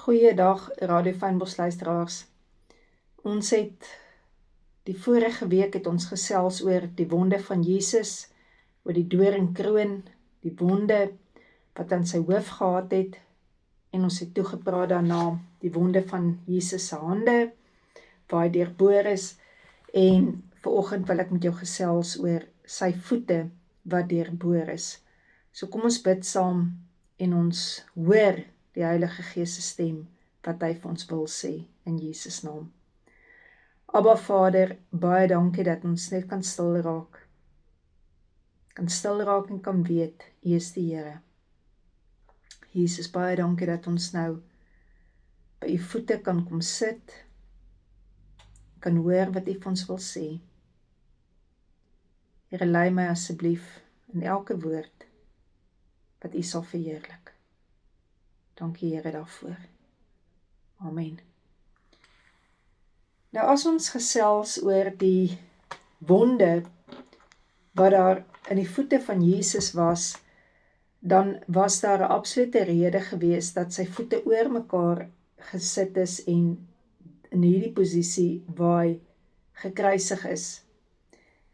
Goeiedag Radio Fynbos luisteraars. Ons het die vorige week het ons gesels oor die wonde van Jesus, oor die doringkroon, die wonde wat aan sy hoof gehad het, en ons het toegepraat daarna die wonde van Jesus se hande, waar hy deurboor is, en vanoggend wil ek met jou gesels oor sy voete wat deurboor is. So kom ons bid saam en ons hoor die Heilige Gees se stem, wat hy vir ons wil sê, in Jesus naam. Abba Vader, baie dankie dat ons net kan stil raak. Kan stil raak en kan weet, U is die Here. Jesus, baie dankie dat ons nou by U voete kan kom sit, kan hoor wat U vir ons wil sê. Here, lei my asseblief in elke woord, wat U sal verheerlik. Dankie Here daarvoor. Amen. Nou as ons gesels oor die wonde wat daar in die voete van Jesus was, dan was daar 'n absolute rede gewees dat sy voete oor mekaar gesit is en in hierdie posisie waar hy gekruisig is.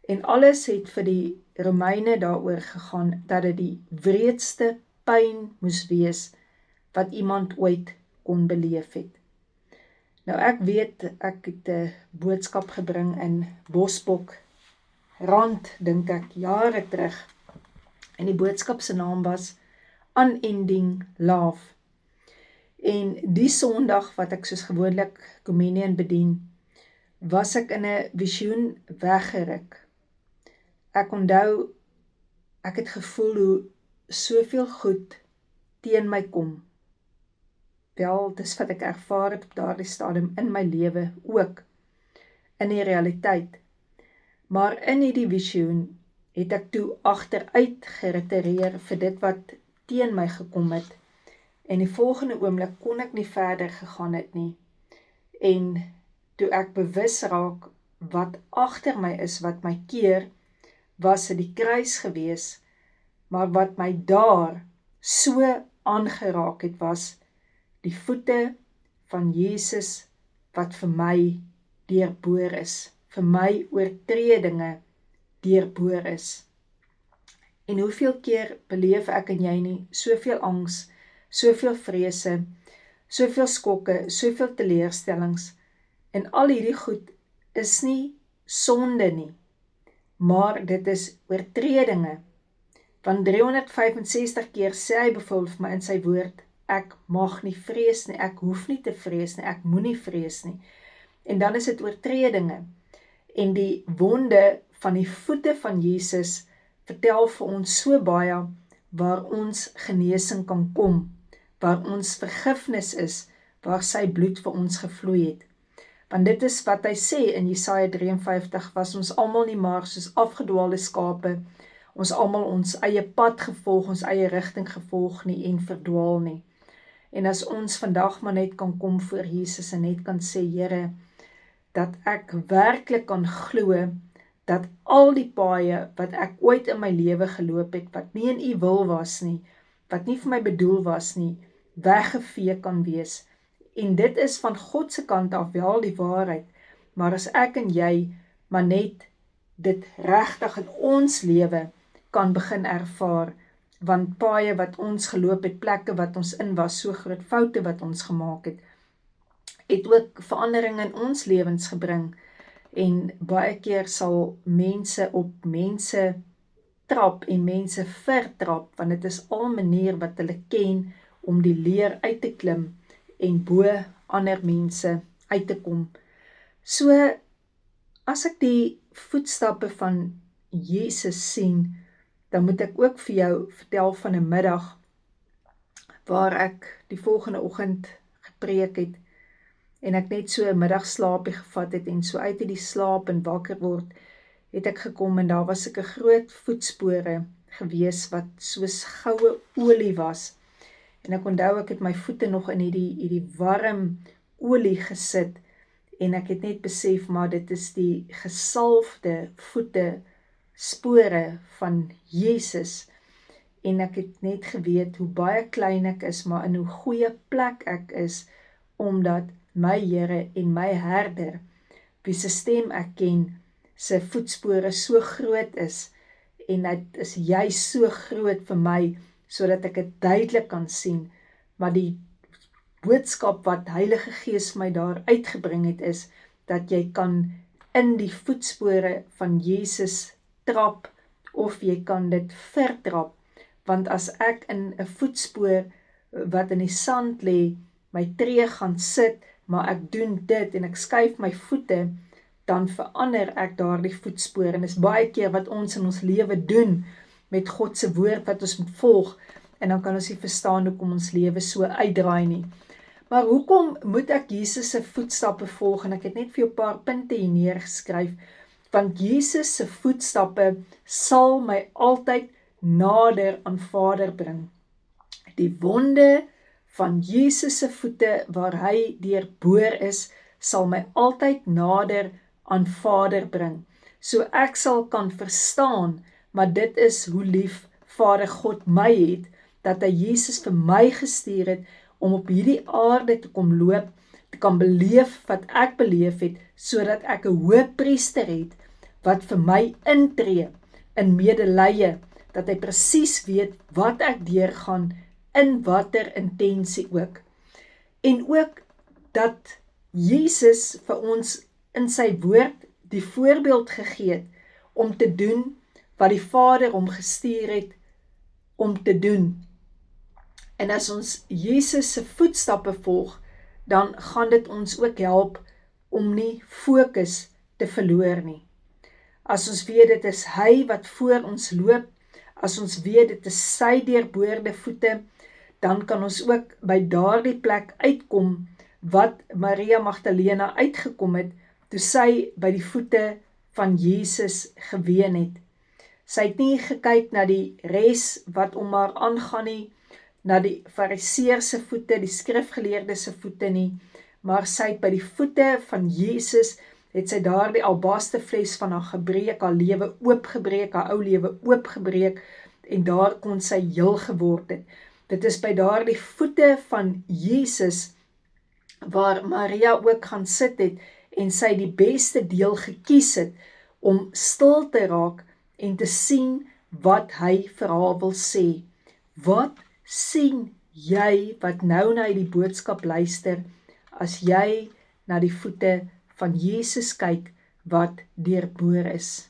En alles het vir die Romeine daaroor gegaan dat dit die wreedste pyn moes wees wat iemand ooit kon beleef het. Nou ek weet, ek het 'n boodskap gebring in Bosbok Rand, dink ek, jare terug. En die boodskap se naam was Unending Love. En die Sondag wat ek soos gewoonlik Communion bedien, was ek in 'n visioen weggeruk. Ek onthou, ek het gevoel hoe soveel goed teen my kom. Wel, dis wat ek ervaar het op daardie stadium in my lewe ook, in die realiteit. Maar in hierdie visioen het ek toe agteruit geretireer vir dit wat teen my gekom het. En die volgende oomblik kon ek nie verder gegaan het nie. En toe ek bewus raak wat agter my is, wat my keer, was dit die kruis gewees, maar wat my daar so aangeraak het, was die voete van Jesus wat vir my deurboor is, vir my oortredinge deurboor is. En hoeveel keer beleef ek en jy nie soveel angs, soveel vrese, soveel skokke, soveel teleurstellings, en al hierdie goed is nie sonde nie, maar dit is oortredinge. Want 365 keer sê hy byvoorbeeld vir my in sy woord, ek mag nie vrees nie, ek hoef nie te vrees nie, ek moenie vrees nie. En dan is dit oortredinge. En die wonde van die voete van Jesus vertel vir ons so baie waar ons genesing kan kom, waar ons vergifnis is, waar sy bloed vir ons gevloei het. Want dit is wat hy sê in Jesaja 53, was ons almal nie maar soos afgedwaalde skape, ons almal ons eie pad gevolg, ons eie rigting gevolg nie en verdwaal nie. En as ons vandag maar net kan kom voor Jesus en net kan sê, Here, dat ek werklik kan glo, dat al die paaie wat ek ooit in my lewe geloop het, wat nie in U wil was nie, wat nie vir my bedoel was nie, weggevee kan wees. En dit is van God se kant af wel die waarheid, maar as ek en jy maar net dit regtig in ons lewe kan begin ervaar, want paaie wat ons geloop het, plekke wat ons in was, so groot foute wat ons gemaak het ook verandering in ons lewens gebring, en baie keer sal mense op mense trap en mense vertrap, want dit is al 'n manier wat hulle ken om die leer uit te klim en bo ander mense uit te kom. So, as ek die voetstappe van Jesus sien, dan moet ek ook vir jou vertel van 'n middag waar ek die volgende oggend gepreek het en ek net so 'n middagslaapie gevat het en so uit die slaap en wakker word, het ek gekom en daar was 'n groot voetspore gewees wat soos goue olie was. En ek onthou ek het my voete nog in hierdie warm olie gesit en ek het net besef, maar dit is die gesalfde voete spore van Jesus. En ek het net geweet hoe baie klein ek is, maar in hoe goeie plek ek is, omdat my Here en my herder, wie se stem ek ken, se voetspore so groot is, en dit is juist so groot vir my, sodat ek dit duidelik kan sien, maar die boodskap wat Heilige Gees my daar uitgebring het is, dat jy kan in die voetspore van Jesus trap, of jy kan dit vertrap, want as ek in 'n voetspoor wat in die sand lê, my tree gaan sit, maar ek doen dit en ek skuif my voete, dan verander ek daardie voetspoor, en dis baie keer wat ons in ons lewe doen, met God se woord wat ons moet volg, en dan kan ons nie verstaan hoekom ons lewe so uitdraai nie. Maar hoekom moet ek Jesus se voetstappe volg? En ek het net vir jou 'n paar punte hier neergeskryf, want Jesus se voetstappe sal my altyd nader aan Vader bring. Die wonde van Jesus se voete waar hy deurboor is, sal my altyd nader aan Vader bring. So ek sal kan verstaan, maar dit is hoe lief Vader God my het, dat hy Jesus vir my gestuur het, om op hierdie aarde te kom loop, te kan beleef wat ek beleef het, sodat ek 'n hoëpriester het, wat vir my intree in medelee, dat hy presies weet wat ek deurgaan, in watter intensie ook. En ook dat Jesus vir ons in sy woord die voorbeeld gegee het, om te doen wat die Vader hom gestuur het om te doen. En as ons Jesus se voetstappe volg, dan gaan dit ons ook help om nie fokus te verloor nie. As ons weet dit is hy wat voor ons loop, as ons weet dit is sy deurboorde voete, dan kan ons ook by daardie plek uitkom wat Maria Magdalena uitgekom het, toe sy by die voete van Jesus geween het. Sy het nie gekyk na die res wat om haar aangaan nie, na die fariseërs voete, die skrifgeleerdes se voete nie, maar sy het by die voete van Jesus, het sy daar die albasterfles van haar gebreek, haar lewe oopgebreek, haar ou lewe oopgebreek, en daar kon sy heel geword het. Dit is by daar die voete van Jesus, waar Maria ook gaan sit het, en sy die beste deel gekies het, om stil te raak, en te sien wat hy vir haar wil sê. Wat sien jy wat nou na die boodskap luister, as jy na die voete van Jesus kyk wat deurboor is?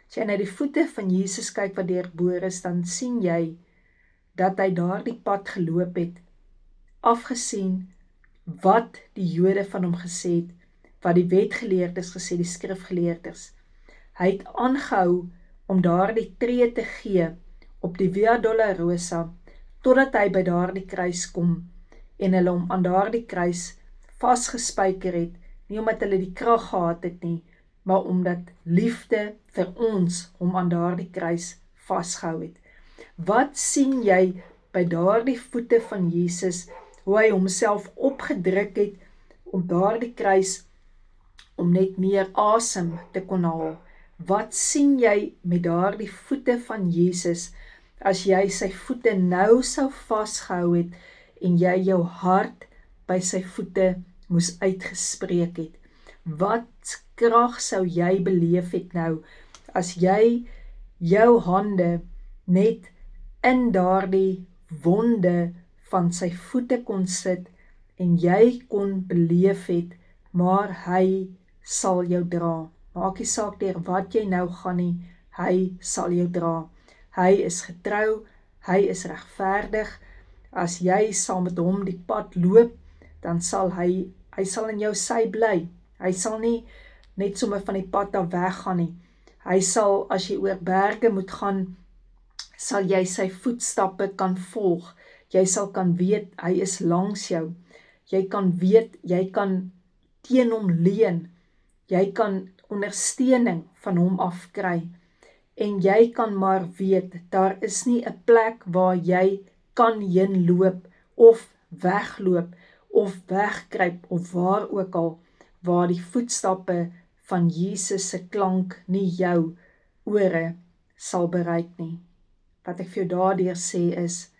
As jy na die voete van Jesus kyk wat deurboor is, dan sien jy dat hy daardie pad geloop het, afgesien wat die Jode van hom gesê het, wat die wetgeleerdes gesê, die skrifgeleerdes. Hy het aangehou om daardie tree te gee op die Via Dolorosa, totdat hy by daardie kruis kom, en hulle hom aan daardie kruis vasgespijker het, nie omdat hulle die krag gehad het nie, maar omdat liefde vir ons hom aan daardie kruis vasgehou het. Wat sien jy by daardie voete van Jesus, hoe hy homself opgedruk het op daardie kruis, om net meer asem te kon haal? Wat sien jy met daardie voete van Jesus, as jy sy voete nou sou vasgehou het, en jy jou hart by sy voete moes uitgespreek het? Wat krag sou jy beleef het nou, as jy jou hande net in daardie wonde van sy voete kon sit, en jy kon beleef het, maar hy sal jou dra. Maak nie saak deur wat jy nou gaan nie, hy sal jou dra. Hy is getrou, hy is regverdig. As jy saam met hom die pad loop, dan sal hy sal in jou sy bly. Hy sal nie net sommer van die pad af weggaan nie. Hy sal, as jy oor berge moet gaan, sal jy sy voetstappe kan volg. Jy sal kan weet, hy is langs jou. Jy kan weet, jy kan teen hom leun. Jy kan ondersteuning van hom afkry. En jy kan maar weet, daar is nie 'n plek waar jy kan heen loop, of wegloop, of wegkruip, of waar ook al, waar die voetstappe van Jesus se klank nie jou ore sal bereik nie. Wat ek vir jou daardeur sê is,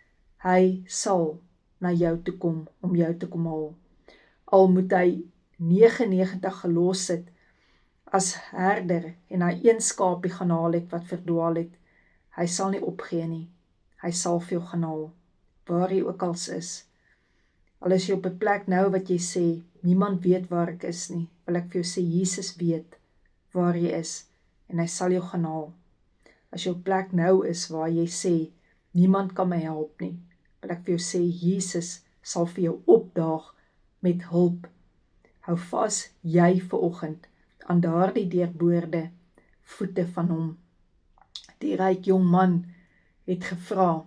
hy sal na jou toe kom, om jou te kom haal. al moet hy 99 gelos het as herder en hy een skaapie gaan haal het wat verdwaal het, hy sal nie opgee nie. Hy sal vir jou gaan haal, waar jy ook als is. Al is jy op 'n plek nou wat jy sê, niemand weet waar ek is nie, wil ek vir jou sê, Jesus weet waar jy is, en hy sal jou gaan haal. As jy op plek nou is waar jy sê, niemand kan my help nie, wil ek vir jou sê, Jesus sal vir jou opdaag met hulp. Hou vas jy vanoggend aan daardie deurboorde voete van hom. Die ryk jong man het gevra,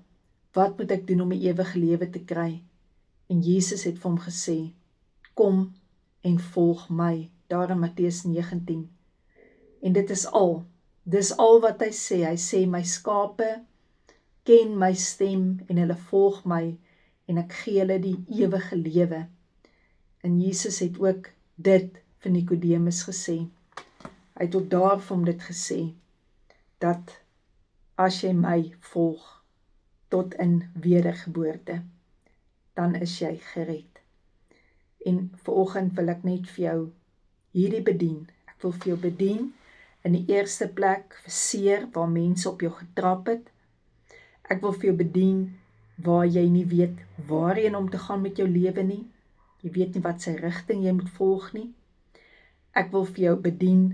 wat moet ek doen om die ewige lewe te kry? En Jesus het vir hom gesê, kom en volg my, daar in Matteus 19. En dit is al, dis al wat hy sê, my skape ken my stem en hulle volg my en ek gee hulle die ewige lewe. En Jesus het ook dit vir Nikodemus gesê. Hy het ook daar vir hom dit gesê, dat as jy my volg tot in wedergeboorte, dan is jy gered. En vanoggend wil ek net vir jou hierdie bedien. Ek wil vir jou bedien in die eerste plek vir seer waar mense op jou getrap het. Ek wil vir jou bedien waar jy nie weet waarheen om te gaan met jou lewe nie. Jy weet nie wat sy rigting jy moet volg nie. Ek wil vir jou bedien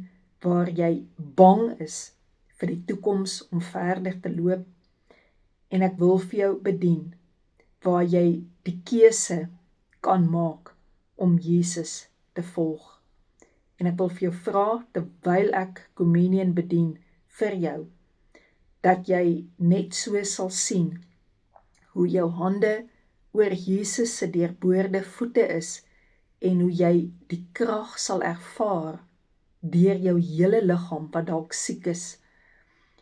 waar jy bang is vir die toekoms om verder te loop. En ek wil vir jou bedien waar jy die keuse kan maak om Jesus te volg. En ek wil vir jou vra, terwyl ek communion bedien vir jou, dat jy net so sal sien hoe jou hande oor Jesus se deurboorde voete is en hoe jy die krag sal ervaar deur jou hele liggaam wat dalk siek is,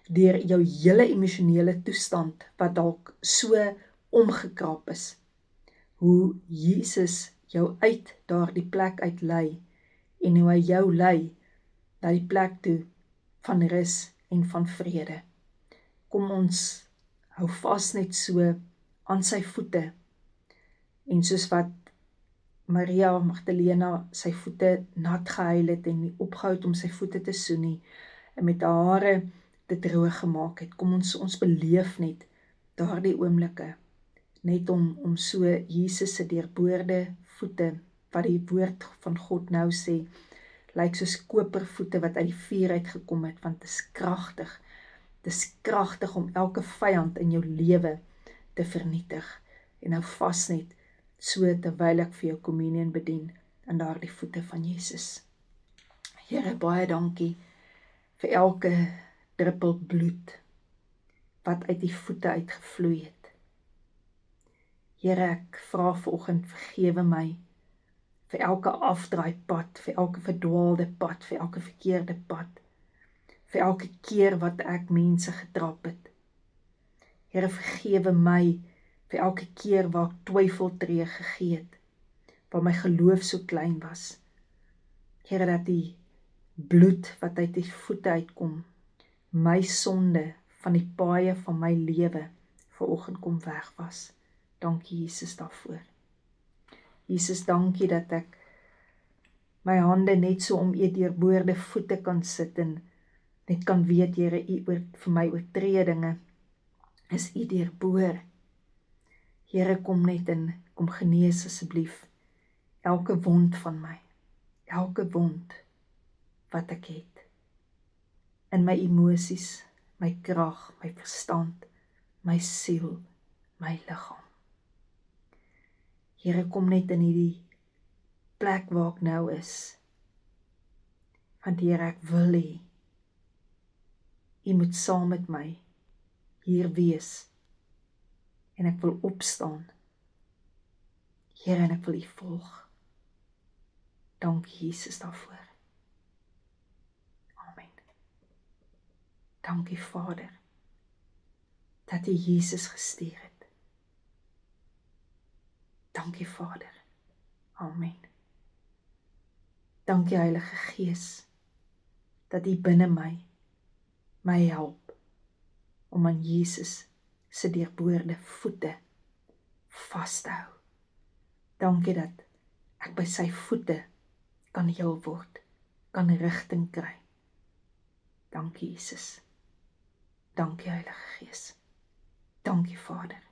deur jou hele emosionele toestand wat dalk so omgekrap is, hoe Jesus jou uit daardie plek uit lei en hoe hy jou lei na die plek toe van rus en van vrede. Kom ons hou vas net so aan sy voete, en soos wat Maria Magdalena sy voete nat gehuil het en nie opgehou het om sy voete te soen nie, en met haar hare dit droog gemaak het, kom ons beleef net daardie oomblikke, net om so Jesus se deurboorde voete, wat die woord van God nou sê, lyk soos kopervoete wat uit die vuur uitgekom het, want dit is kragtig om elke vyand in jou lewe te vernietig. En nou vas net so terwyl ek vir jou communion bedien aan daardie voete van Jesus. Here, baie dankie vir elke druppel bloed wat uit die voete uitgevloei het. Here, ek vra vanoggend, vergewe my vir elke afdraai pad, vir elke verdwaalde pad, vir elke verkeerde pad, vir elke keer wat ek mense getrap het. Here, vergewe my vir elke keer waar ek twyfeltree gegee het, waar my geloof so klein was. Here, dat die bloed wat uit die voete uitkom, my sonde van die paaie van my lewe vanoggend kom wegwas. Dankie Jesus daarvoor. Jesus, dankie dat ek my hande net so om U deurboorde voete kan sit en net kan weet, Here, U vir my oortredinge is U deurboor. Here, kom net en kom genees asseblief elke wond van my, elke wond wat ek het, in my emosies, my krag, my verstand, my siel, my liggaam. Here, kom net in hierdie plek waar ek nou is, want Here, ek wil hê, U moet saam met my hier wees, en ek wil opstaan, Here, en ek wil U volg. Dankie Jesus daarvoor. Amen. Dankie Vader, dat U Jesus gestuur het. Dankie Vader. Amen. Dankie Heilige Gees, dat U binne my help om aan Jesus se deurboorde voete vas te hou. Dankie dat ek by sy voete kan heel word, kan rigting kry. Dankie Jesus. Dankie Heilige Gees. Dankie Vader.